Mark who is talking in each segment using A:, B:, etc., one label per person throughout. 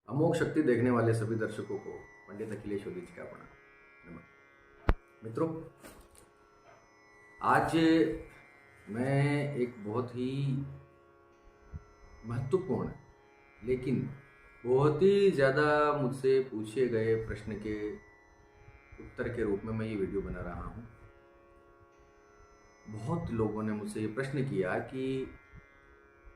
A: अमोघ शक्ति देखने वाले सभी दर्शकों को पंडित अखिलेश ओली जी का प्रणाम। मित्रों, आज मैं एक बहुत ही महत्वपूर्ण लेकिन बहुत ही ज़्यादा मुझसे पूछे गए प्रश्न के उत्तर के रूप में मैं ये वीडियो बना रहा हूँ। बहुत लोगों ने मुझसे ये प्रश्न किया कि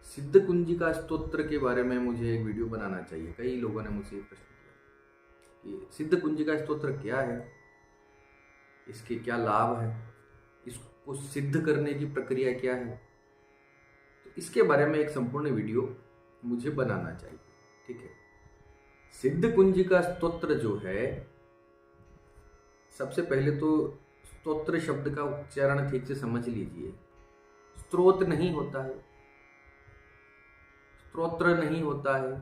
A: सिद्ध कुंजिका स्तोत्र के बारे में मुझे एक वीडियो बनाना चाहिए। कई लोगों ने मुझसे ये प्रश्न किया कि सिद्ध कुंजिका स्तोत्र क्या है, इसके क्या लाभ है, इसको सिद्ध करने की प्रक्रिया क्या है। तो इसके बारे में एक संपूर्ण वीडियो मुझे बनाना चाहिए। ठीक है, सिद्ध कुंजिका स्तोत्र जो है, सबसे पहले तो स्तोत्र शब्द का उच्चारण ठीक से समझ लीजिए। स्त्रोत नहीं होता है, स्तोत्र नहीं होता है,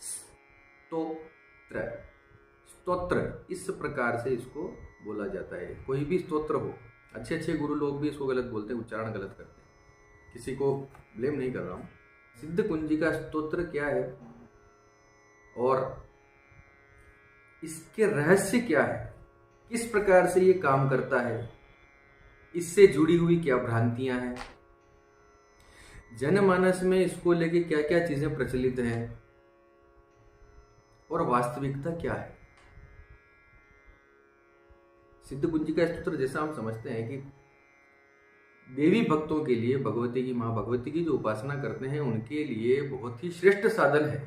A: स्तोत्र स्तोत्र इस प्रकार से इसको बोला जाता है। कोई भी स्तोत्र हो, अच्छे अच्छे गुरु लोग भी इसको गलत बोलते हैं, उच्चारण गलत करते हैं, किसी को ब्लेम नहीं कर रहा हूं। सिद्ध कुंजिका स्तोत्र क्या है और इसके रहस्य क्या है, किस प्रकार से ये काम करता है, इससे जुड़ी हुई क्या भ्रांतियां हैं, जनमानस में इसको लेके क्या क्या चीजें प्रचलित हैं और वास्तविकता क्या है। सिद्ध कुंजिका स्तोत्र जैसा हम समझते हैं कि देवी भक्तों के लिए, भगवती की, मां भगवती की जो उपासना करते हैं उनके लिए बहुत ही श्रेष्ठ साधन है।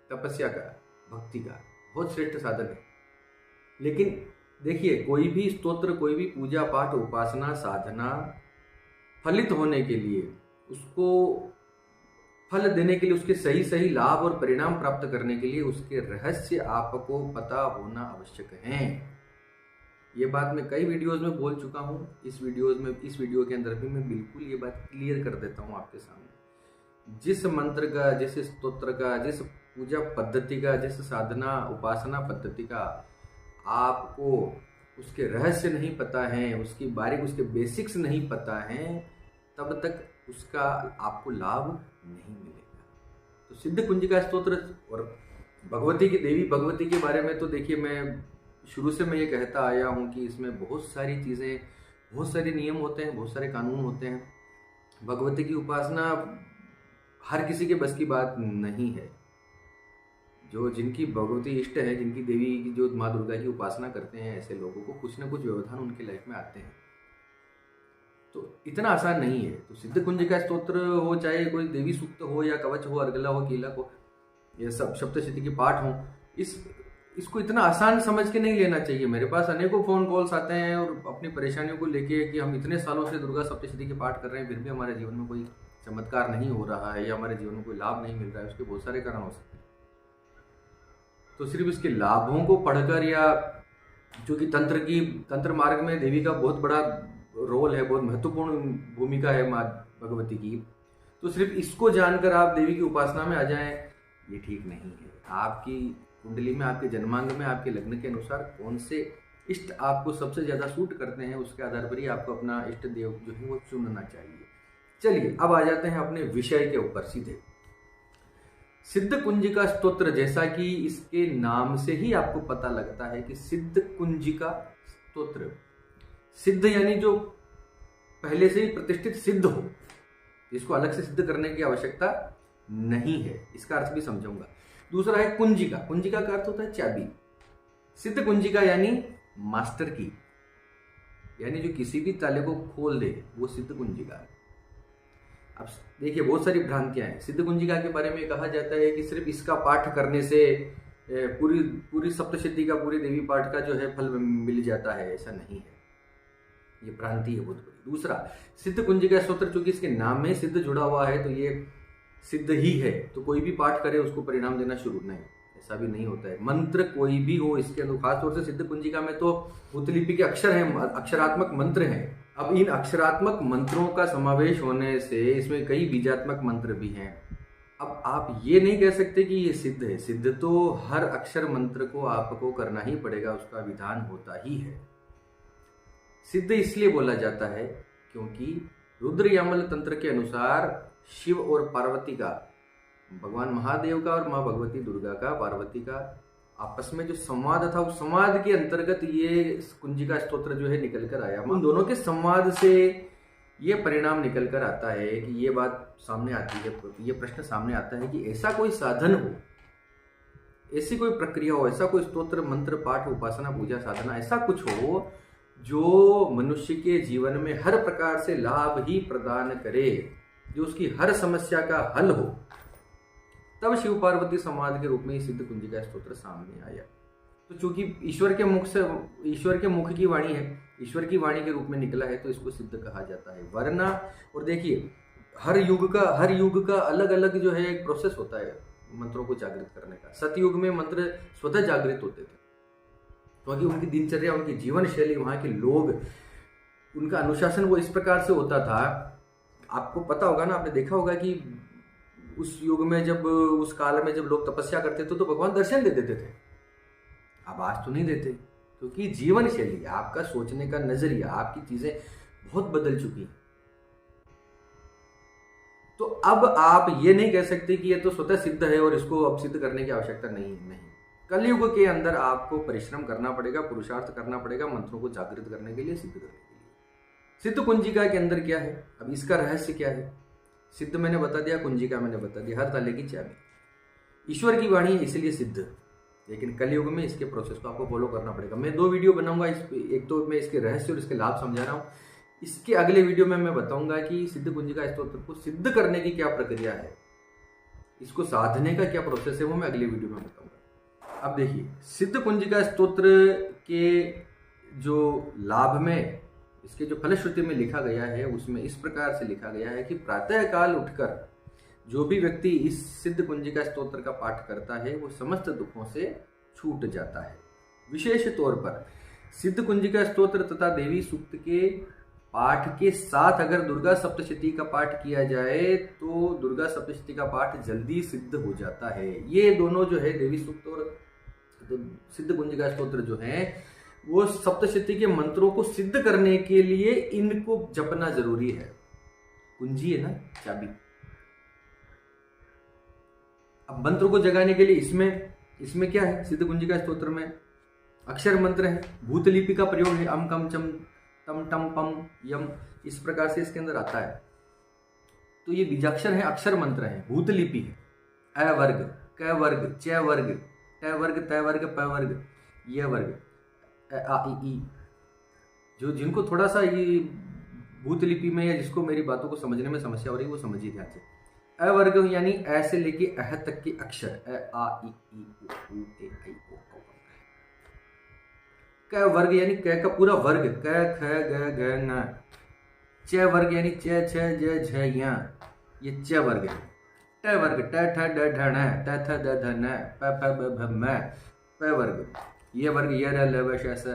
A: तपस्या का, भक्ति का बहुत श्रेष्ठ साधन है। लेकिन देखिए, कोई भी स्तोत्र, कोई भी पूजा पाठ, उपासना, साधना फलित होने के लिए, उसको फल देने के लिए, उसके सही सही लाभ और परिणाम प्राप्त करने के लिए उसके रहस्य आपको पता होना आवश्यक है। ये बात मैं कई वीडियोस में बोल चुका हूँ। इस वीडियो के अंदर भी मैं बिल्कुल ये बात क्लियर कर देता हूँ आपके सामने। जिस मंत्र का, जिस स्तोत्र का, जिस पूजा पद्धति का, जिस साधना उपासना पद्धति का आपको उसके रहस्य नहीं पता है, उसकी बारीक, उसके बेसिक्स नहीं पता है, तब तक उसका आपको लाभ नहीं मिलेगा। तो सिद्ध कुंजिका स्तोत्र और भगवती की, देवी भगवती के बारे में तो देखिए, मैं शुरू से मैं ये कहता आया हूँ कि इसमें बहुत सारी चीज़ें, बहुत सारे नियम होते हैं, बहुत सारे कानून होते हैं। भगवती की उपासना हर किसी के बस की बात नहीं है। जो जिनकी भगवती इष्ट है, जिनकी देवी की, जो माँ दुर्गा की उपासना करते हैं, ऐसे लोगों को कुछ ना कुछ व्यवधान उनके लाइफ में आते हैं। तो इतना आसान नहीं है। तो सिद्ध कुंजिका स्तोत्र हो, चाहे कोई देवी सूक्त हो या कवच हो, अर्गला हो, कीलक हो, ये सब सप्तशती के पाठ हो, इसको इतना आसान समझ के नहीं लेना चाहिए। मेरे पास अनेकों फोन कॉल्स आते हैं और अपनी परेशानियों को लेके कि हम इतने सालों से दुर्गा सप्तशती के पाठ कर रहे हैं, फिर भी हमारे जीवन में कोई चमत्कार नहीं हो रहा है या हमारे जीवन में कोई लाभ नहीं मिल रहा है। उसके बहुत सारे कारण हो सकते हैं। तो सिर्फ इसके लाभों को पढ़कर, या क्योंकि तंत्र मार्ग में देवी का बहुत बड़ा रोल है, बहुत महत्वपूर्ण भूमिका है माँ भगवती की, तो सिर्फ इसको जानकर आप देवी की उपासना में आ जाएं, ये ठीक नहीं है। आपकी कुंडली में, आपके जन्मांग में, आपके लग्न के अनुसार कौन से इष्ट आपको सबसे ज्यादा सूट करते हैं, उसके आधार पर ही आपको अपना इष्ट देव जो है वो चुनना चाहिए। चलिए, अब आ जाते हैं अपने विषय के ऊपर सीधे। सिद्ध कुंजिका स्तोत्र, जैसा कि इसके नाम से ही आपको पता लगता है कि सिद्ध कुंजिका स्तोत्र, सिद्ध यानी जो पहले से ही प्रतिष्ठित सिद्ध हो, इसको अलग से सिद्ध करने की आवश्यकता नहीं है। इसका अर्थ भी समझाऊंगा। दूसरा है कुंजिका। कुंजिका का अर्थ होता है चाबी। सिद्ध कुंजिका यानी मास्टर की, यानी जो किसी भी ताले को खोल दे, वो सिद्ध कुंजिका है। अब देखिए, बहुत सारी भ्रांतियां हैं। सिद्ध कुंजिका के बारे में कहा जाता है कि सिर्फ इसका पाठ करने से पूरी सप्तशती का, पूरी देवी पाठ का जो है फल मिल जाता है। ऐसा नहीं है, ये भ्रांति है बहुत बड़ी। दूसरा, सिद्ध कुंजिका स्तोत्र, चूंकि इसके नाम में सिद्ध जुड़ा हुआ है तो ये सिद्ध ही है, तो कोई भी पाठ करे उसको परिणाम देना शुरू नहीं, ऐसा भी नहीं होता है। मंत्र कोई भी हो इसके अंदर, खासतौर से सिद्ध कुंजिका में तो उत्तलिपि के अक्षर हैं, अक्षरात्मक मंत्र हैं। अब इन अक्षरात्मक मंत्रों का समावेश होने से इसमें कई बीजात्मक मंत्र भी हैं। अब आप ये नहीं कह सकते कि ये सिद्ध है। सिद्ध तो हर अक्षर मंत्र को आपको करना ही पड़ेगा, उसका विधान होता ही है। सिद्ध इसलिए बोला जाता है क्योंकि रुद्र यामल तंत्र के अनुसार शिव और पार्वती का, भगवान महादेव का और माँ भगवती दुर्गा का, पार्वती का आपस में जो संवाद था, उस संवाद के अंतर्गत ये कुंजिका स्तोत्र जो है निकल कर आया। उन दोनों के संवाद से ये परिणाम निकल कर आता है कि ये बात सामने आती है, ये प्रश्न सामने आता है कि ऐसा कोई साधन हो, ऐसी कोई प्रक्रिया हो, ऐसा कोई स्तोत्र मंत्र पाठ उपासना पूजा साधना ऐसा कुछ हो जो मनुष्य के जीवन में हर प्रकार से लाभ ही प्रदान करे, जो उसकी हर समस्या का हल हो। तब शिव पार्वती संवाद के रूप में सिद्ध कुंजिका स्तोत्र सामने आया। तो चूंकि ईश्वर के मुख की वाणी है, ईश्वर की वाणी के रूप में निकला है, तो इसको सिद्ध कहा जाता है। वरना, और देखिए हर युग का अलग अलग जो है एक प्रोसेस होता है मंत्रों को जागृत करने का। सतयुग में मंत्र स्वतः जागृत होते थे क्योंकि उनकी दिनचर्या, उनकी जीवन शैली, वहाँ के लोग, उनका अनुशासन वो इस प्रकार से होता था। आपको पता होगा ना, आपने देखा होगा कि उस युग में जब, उस काल में जब लोग तपस्या करते थे तो भगवान दर्शन दे देते थे। अब आज तो नहीं देते क्योंकि जीवन शैली, आपका सोचने का नजरिया, आपकी चीजें बहुत बदल चुकी हैं। तो अब आप ये नहीं कह सकते कि ये तो स्वतः सिद्ध है और इसको अब सिद्ध करने की आवश्यकता नहीं। कलयुग के अंदर आपको परिश्रम करना पड़ेगा, पुरुषार्थ करना पड़ेगा मंत्रों को जागृत करने के लिए, सिद्ध करने के लिए। सिद्ध कुंजिका के अंदर क्या है, अब इसका रहस्य क्या है? सिद्ध मैंने बता दिया, कुंजिका मैंने बता दिया, हर ताले की चाबी। ईश्वर की वाणी है इसलिए सिद्ध, लेकिन कलयुग में इसके प्रोसेस को आपको फॉलो करना पड़ेगा। मैं 2 वीडियो बनाऊंगा, एक तो मैं इसके रहस्य और इसके लाभ समझा रहा हूँ। इसके अगले वीडियो में मैं बताऊंगा कि सिद्ध कुंजिका स्तोत्र को सिद्ध करने की क्या प्रक्रिया है, इसको साधने का क्या प्रोसेस है, वो मैं अगले वीडियो में बताऊंगा। अब देखिए, सिद्ध कुंजिका स्तोत्र के जो लाभ में, इसके जो फलश्रुति में लिखा गया है, उसमें इस प्रकार से लिखा गया है कि प्रातः काल उठकर जो भी व्यक्ति इस सिद्ध कुंजिका स्तोत्र का पाठ करता है वो समस्त दुखों से छूट जाता है। विशेष तौर पर सिद्ध कुंजिका स्तोत्र तथा देवी सूक्त के पाठ के साथ अगर दुर्गा सप्तशती का पाठ किया जाए तो दुर्गा सप्तशती का पाठ जल्दी सिद्ध हो जाता है। ये दोनों जो है, देवी सूक्त और सिद्ध कुंजिका स्तोत्र जो है, वो सप्तशती के मंत्रों को सिद्ध करने के लिए इनको जपना जरूरी है। कुंजी है ना, चाबी। अब मंत्र को जगाने के लिए इसमें क्या है, सिद्ध कुंजिका स्तोत्र में अक्षर मंत्र है, भूतलिपि का प्रयोग है, अम कम चम तम टम पम यम, इस प्रकार से इसके अंदर आता है। तो ये बीजाक्षर है, अक्षर मंत्र है, भूतलिपि है, अ वर्ग, क वर्ग, च वर्ग, ट वर्ग, त वर्ग, प वर्ग, य वर्ग, आ ई ई। जो जिनको थोड़ा सा ये भूतलिपि में, या जिसको मेरी बातों को समझने में समस्या हो रही है, वो समझिए ध्यान से। अ वर्ग यानी ऐ से लेके अह तक के अक्षर, अ आ ई उ ए ऐ ओ। क वर्ग यानी क का पूरा वर्ग, क ख ग घ न। च वर्ग यानी च छ ज झ य, ये च वर्ग है। ट वर्ग ट ठ ड ढ ण, ट थ द ध न, प फ ब भ म। प वर्ग ये वर्ग य र ल व श स,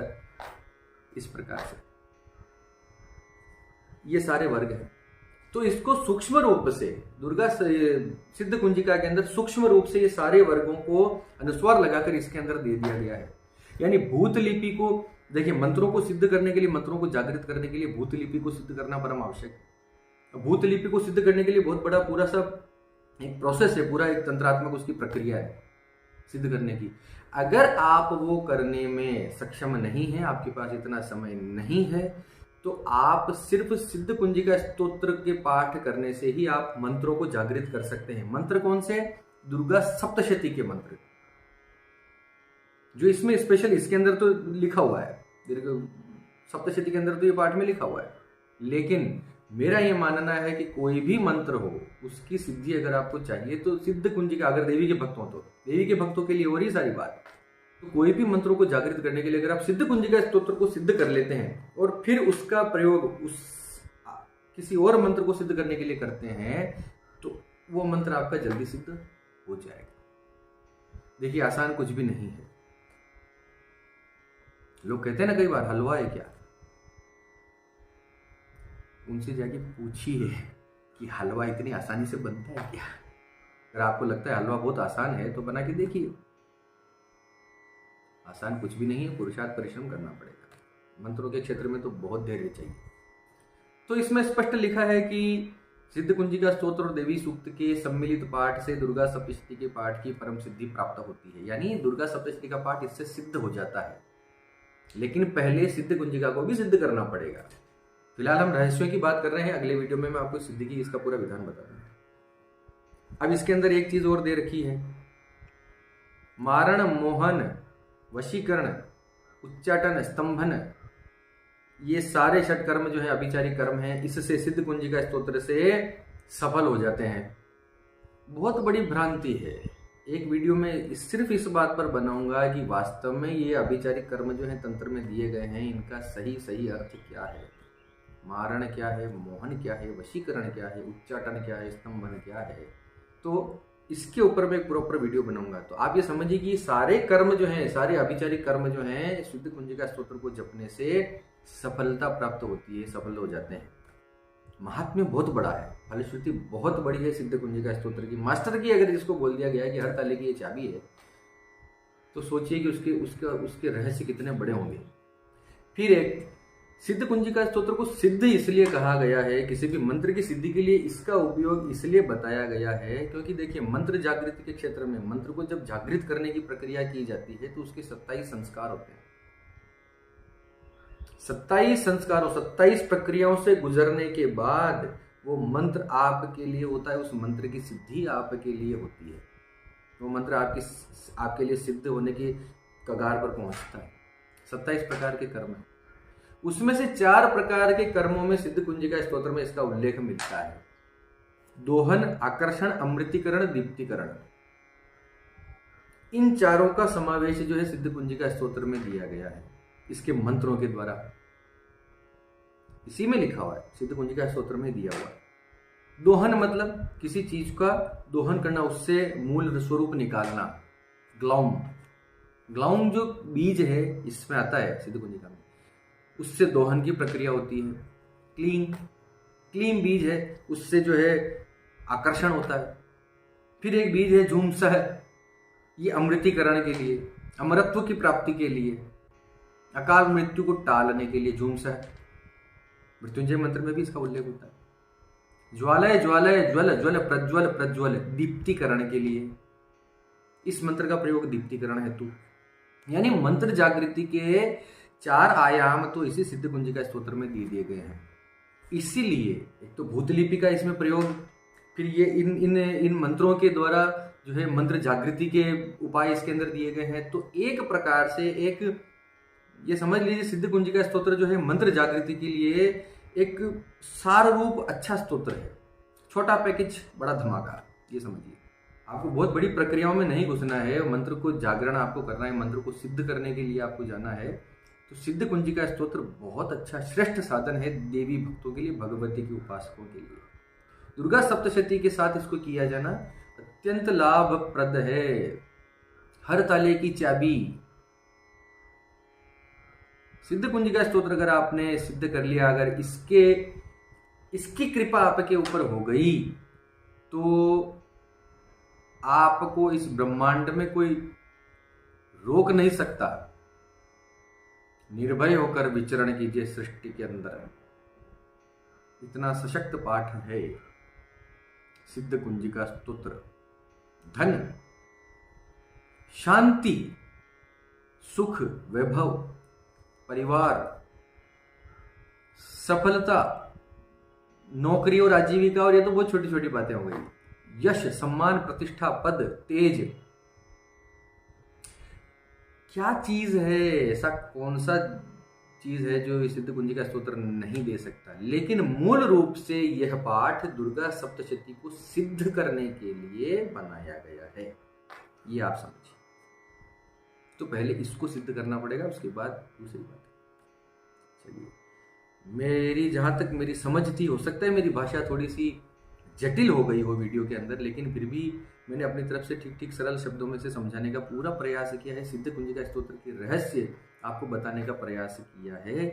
A: इस प्रकार से ये सारे वर्ग हैं। तो इसको सूक्ष्म रूप से दुर्गा सिद्ध कुंजिका के अंदर सूक्ष्म रूप से ये सारे वर्गों को अनुस्वार लगाकर इसके अंदर दे दिया गया है। यानी भूतलिपि को देखिए, मंत्रों को सिद्ध करने के लिए, मंत्रों को जागृत करने के लिए भूतलिपि को सिद्ध करना परम आवश्यक है। भूतलिपि को सिद्ध करने के लिए बहुत बड़ा पूरा सब एक प्रोसेस है, पूरा एक तंत्रात्मक उसकी प्रक्रिया है सिद्ध करने की। अगर आप वो करने में सक्षम नहीं है, आपके पास इतना समय नहीं है, तो आप सिर्फ सिद्ध कुंजिका स्तोत्र के पाठ करने से ही आप मंत्रों को जागृत कर सकते हैं। मंत्र कौन से? दुर्गा सप्तशती के मंत्र, जो इसमें स्पेशल इसके अंदर तो लिखा हुआ है, सप्तशती के अंदर तो ये पाठ में लिखा हुआ है। लेकिन मेरा ये मानना है कि कोई भी मंत्र हो, उसकी सिद्धि अगर आपको चाहिए तो सिद्ध कुंजिका, अगर देवी के भक्त हो तो देवी के भक्तों के लिए और ही सारी बात। तो कोई भी मंत्रों को जागृत करने के लिए अगर आप सिद्ध कुंजिका स्तोत्र को सिद्ध कर लेते हैं और फिर उसका प्रयोग उस किसी और मंत्र को सिद्ध करने के लिए करते हैं, तो वो मंत्र आपका जल्दी सिद्ध हो जाएगा। देखिए, आसान कुछ भी नहीं है। लोग कहते हैं ना कई बार, हलवा है क्या? उनसे जाके पूछिए कि हलवा इतनी आसानी से बनता है क्या? अगर आपको लगता है हलवा बहुत आसान है तो बना के देखिए। आसान कुछ भी नहीं है, पुरुषार्थ परिश्रम करना पड़ेगा। मंत्रों के क्षेत्र में तो बहुत धैर्य चाहिए। तो इसमें स्पष्ट लिखा है कि सिद्ध कुंजिका स्तोत्र और देवी सूक्त के सम्मिलित पाठ से दुर्गा सप्तशती के पाठ की परम सिद्धि प्राप्त होती है, यानी दुर्गा सप्तशती का पाठ इससे सिद्ध हो जाता है। लेकिन पहले सिद्ध कुंजिका को भी सिद्ध करना पड़ेगा। फिलहाल हम रहस्यों की बात कर रहे हैं, अगले वीडियो में मैं आपको सिद्धि की इसका पूरा विधान बता दूंगा। अब इसके अंदर एक चीज और दे रखी है, मारण, मोहन, वशीकरण, उच्चाटन, स्तंभन, ये सारे षट कर्म जो है अभिचारी कर्म है, इससे सिद्ध कुंजिका स्तोत्र से सफल हो जाते हैं। बहुत बड़ी भ्रांति है। एक वीडियो में सिर्फ इस बात पर बनाऊंगा कि वास्तव में ये अभिचारी कर्म जो है तंत्र में दिए गए हैं, इनका सही अर्थ क्या है, मारण क्या है, मोहन क्या है, वशीकरण क्या है, उच्चाटन क्या है, स्तंभन क्या है। तो इसके ऊपर मैं एक प्रॉपर वीडियो बनाऊंगा। तो आप ये समझिए कि सारे कर्म जो हैं, सारे अभिचारी कर्म जो हैं, सिद्ध कुंजिका स्तोत्र को जपने से सफलता प्राप्त होती है, सफल हो जाते हैं। महात्म्य बहुत बड़ा है, फलश्रुति बहुत बड़ी है सिद्ध कुंजिका स्तोत्र की, मास्टर की। अगर इसको बोल दिया गया है कि हर ताले की ये चाबी है, तो सोचिए कि उसके रहस्य कितने बड़े होंगे। फिर एक सिद्ध कुंजिका स्तोत्र को सिद्ध इसलिए कहा गया है, किसी भी मंत्र की सिद्धि के लिए इसका उपयोग इसलिए बताया गया है, क्योंकि देखिए मंत्र जागृति के क्षेत्र में मंत्र को जब जागृत करने की प्रक्रिया की जाती है तो उसके 27 संस्कार होते हैं। 27 संस्कारों, 27 प्रक्रियाओं से गुजरने के बाद वो मंत्र आपके लिए होता है, उस मंत्र की सिद्धि आपके लिए होती है। वो मंत्र आपके लिए सिद्ध होने की कगार पर पहुंचता है। 27 प्रकार के कर्म है, उसमें से 4 प्रकार के कर्मों में सिद्ध कुंजिका स्तोत्र में इसका उल्लेख मिलता है। दोहन, आकर्षण, अमृतीकरण, दीप्तिकरण, इन चारों का समावेश जो है सिद्ध कुंजिका स्तोत्र में दिया गया है, इसके मंत्रों के द्वारा। इसी में लिखा हुआ है, सिद्ध कुंजिका स्तोत्र में दिया हुआ है। दोहन मतलब किसी चीज का दोहन करना, उससे मूल स्वरूप निकालना। ग्लौम, ग्लौम जो बीज है इसमें आता है सिद्ध कुंजिका में, उससे दोहन की प्रक्रिया होती है। क्लीं, क्लीं बीज है, उससे जो है आकर्षण होता है। फिर एक बीज है झूमसा है, ये अमृतीकरण के लिए, अमरत्व की प्राप्ति के लिए, अकाल मृत्यु को टालने के लिए झूमसा है। मृत्युंजय मंत्र में भी इसका उल्लेख होता है। ज्वालय, ज्वालय, ज्वल, ज्वल, प्रज्वल, प्रज्वल, दीप्तिकरण के लिए। इस मंत्र का प्रयोग दीप्तिकरण हेतु, यानी मंत्र जागृति के 4 आयाम तो इसी सिद्ध कुंजिका स्तोत्र में दे दिए गए हैं। इसीलिए एक तो भूतलिपि का इसमें प्रयोग, फिर ये इन मंत्रों के द्वारा जो है मंत्र जागृति के उपाय इसके अंदर दिए गए हैं। तो एक प्रकार से एक ये समझ लीजिए सिद्ध कुंजिका स्तोत्र जो है मंत्र जागृति के लिए एक सार रूप अच्छा स्तोत्र है। छोटा पैकेज बड़ा धमाका, ये समझिए। आपको बहुत बड़ी प्रक्रियाओं में नहीं घुसना है, मंत्र को जागरण आपको करना है, मंत्र को सिद्ध करने के लिए आपको जाना है। तो सिद्ध कुंजिका स्तोत्र बहुत अच्छा श्रेष्ठ साधन है देवी भक्तों के लिए, भगवती के उपासकों के लिए। दुर्गा सप्तशती के साथ इसको किया जाना अत्यंत लाभप्रद है। हर ताले की चाबी सिद्ध कुंजिका स्तोत्र अगर आपने सिद्ध कर लिया, अगर इसकी कृपा आपके ऊपर हो गई, तो आपको इस ब्रह्मांड में कोई रोक नहीं सकता। निर्भय होकर विचरण कीजिए सृष्टि के अंदर। इतना सशक्त पाठ है सिद्ध कुंजिका स्तोत्र। धन, शांति, सुख, वैभव, परिवार, सफलता, नौकरी और आजीविका, और ये तो बहुत छोटी छोटी बातें हो गई। यश, सम्मान, प्रतिष्ठा, पद, तेज, क्या चीज है, ऐसा कौन सा चीज है जो सिद्ध कुंजिका स्तोत्र नहीं दे सकता। लेकिन मूल रूप से यह पाठ दुर्गा सप्तशती को सिद्ध करने के लिए बनाया गया है, ये आप समझिए। तो पहले इसको सिद्ध करना पड़ेगा, उसके बाद दूसरी बात। चलिए, मेरी जहां तक मेरी समझ थी, हो सकता है मेरी भाषा थोड़ी सी जटिल हो गई हो वीडियो के अंदर, लेकिन फिर भी मैंने अपनी तरफ से ठीक ठीक सरल शब्दों में से समझाने का पूरा प्रयास किया है। सिद्ध कुंजिका स्तोत्र के रहस्य आपको बताने का प्रयास किया है।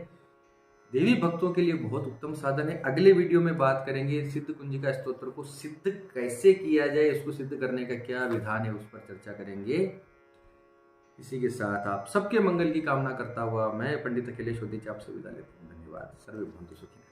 A: देवी भक्तों के लिए बहुत उत्तम साधन है। अगले वीडियो में बात करेंगे सिद्ध कुंजिका स्तोत्र को सिद्ध कैसे किया जाए, इसको सिद्ध करने का क्या विधान है, उस पर चर्चा करेंगे। इसी के साथ आप सबके मंगल की कामना करता हुआ मैं पंडित अखिलेश उदिच आपसे विदा लेता हूँ। धन्यवाद। सर्वे भवन्तु सुखिनः।